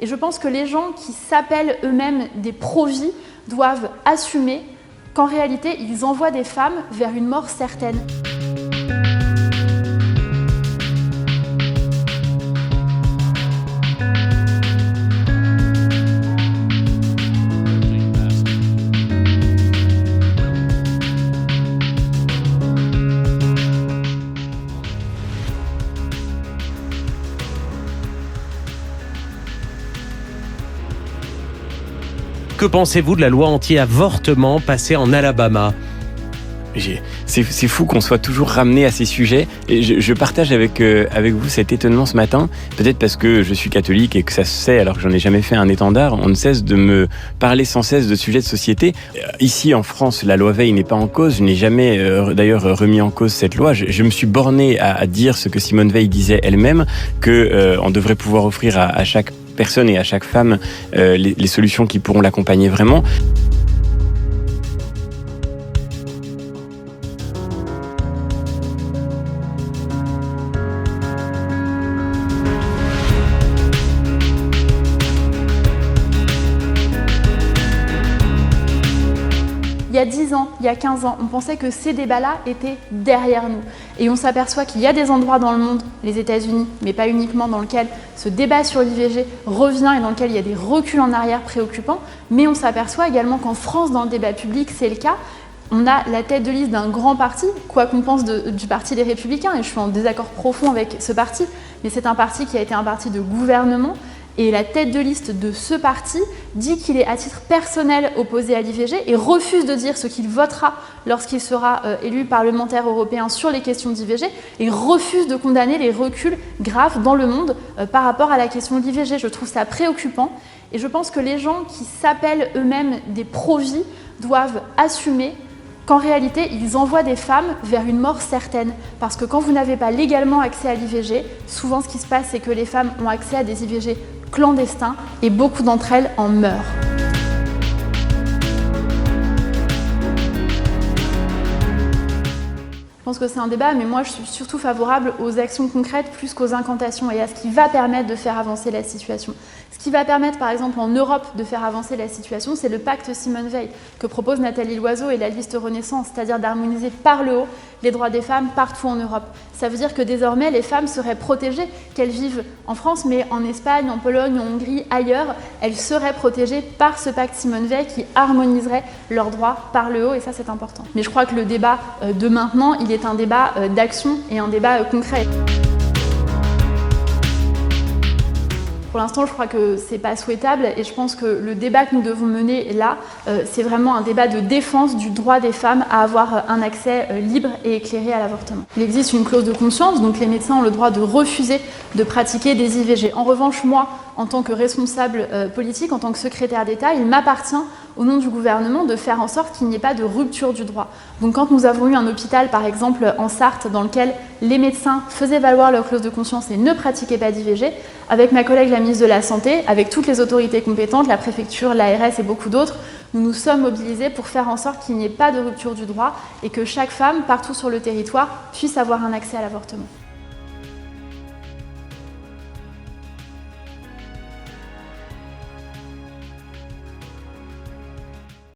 Et je pense que les gens qui s'appellent eux-mêmes des pro-vie doivent assumer qu'en réalité, ils envoient des femmes vers une mort certaine. Que pensez-vous de la loi anti-avortement passée en Alabama ? C'est fou qu'on soit toujours ramené à ces sujets. Et je partage avec vous cet étonnement ce matin, peut-être parce que je suis catholique et que ça se sait alors que j'en ai jamais fait un étendard. On ne cesse de me parler sans cesse de sujets de société. Ici en France, la loi Veil n'est pas en cause. Je n'ai jamais d'ailleurs remis en cause cette loi. Je me suis borné à dire ce que Simone Veil disait elle-même, que on devrait pouvoir offrir à chaque personne et à chaque femme les solutions qui pourront l'accompagner vraiment. Il y a 10 ans, il y a 15 ans, on pensait que ces débats-là étaient derrière nous. Et on s'aperçoit qu'il y a des endroits dans le monde, les États-Unis, mais pas uniquement, dans lequel ce débat sur l'IVG revient et dans lequel il y a des reculs en arrière préoccupants. Mais on s'aperçoit également qu'en France, dans le débat public, c'est le cas. On a la tête de liste d'un grand parti, quoi qu'on pense du Parti des Républicains, et je suis en désaccord profond avec ce parti, mais c'est un parti qui a été un parti de gouvernement. Et la tête de liste de ce parti dit qu'il est à titre personnel opposé à l'IVG et refuse de dire ce qu'il votera lorsqu'il sera élu parlementaire européen sur les questions d'IVG et refuse de condamner les reculs graves dans le monde par rapport à la question de l'IVG. Je trouve ça préoccupant et je pense que les gens qui s'appellent eux-mêmes des pro-vie doivent assumer qu'en réalité, ils envoient des femmes vers une mort certaine. Parce que quand vous n'avez pas légalement accès à l'IVG, souvent ce qui se passe, c'est que les femmes ont accès à des IVG clandestins et beaucoup d'entre elles en meurent. Je pense que c'est un débat, mais moi je suis surtout favorable aux actions concrètes plus qu'aux incantations et à ce qui va permettre de faire avancer la situation. Ce qui va permettre par exemple en Europe de faire avancer la situation, c'est le pacte Simone Veil que propose Nathalie Loiseau et la liste Renaissance, c'est-à-dire d'harmoniser par le haut les droits des femmes partout en Europe. Ça veut dire que désormais les femmes seraient protégées, qu'elles vivent en France, mais en Espagne, en Pologne, en Hongrie, ailleurs, elles seraient protégées par ce pacte Simone Veil qui harmoniserait leurs droits par le haut et ça c'est important. Mais je crois que le débat de maintenant, il est un débat d'action et un débat concret. Pour l'instant, je crois que c'est pas souhaitable et je pense que le débat que nous devons mener là, c'est vraiment un débat de défense du droit des femmes à avoir un accès libre et éclairé à l'avortement. Il existe une clause de conscience, donc les médecins ont le droit de refuser de pratiquer des IVG. En revanche, moi, en tant que responsable politique, en tant que secrétaire d'État, il m'appartient au nom du gouvernement de faire en sorte qu'il n'y ait pas de rupture du droit. Donc quand nous avons eu un hôpital, par exemple en Sarthe, dans lequel les médecins faisaient valoir leur clause de conscience et ne pratiquaient pas d'IVG, avec ma collègue la ministre de la Santé, avec toutes les autorités compétentes, la préfecture, l'ARS et beaucoup d'autres, nous nous sommes mobilisés pour faire en sorte qu'il n'y ait pas de rupture du droit et que chaque femme, partout sur le territoire, puisse avoir un accès à l'avortement.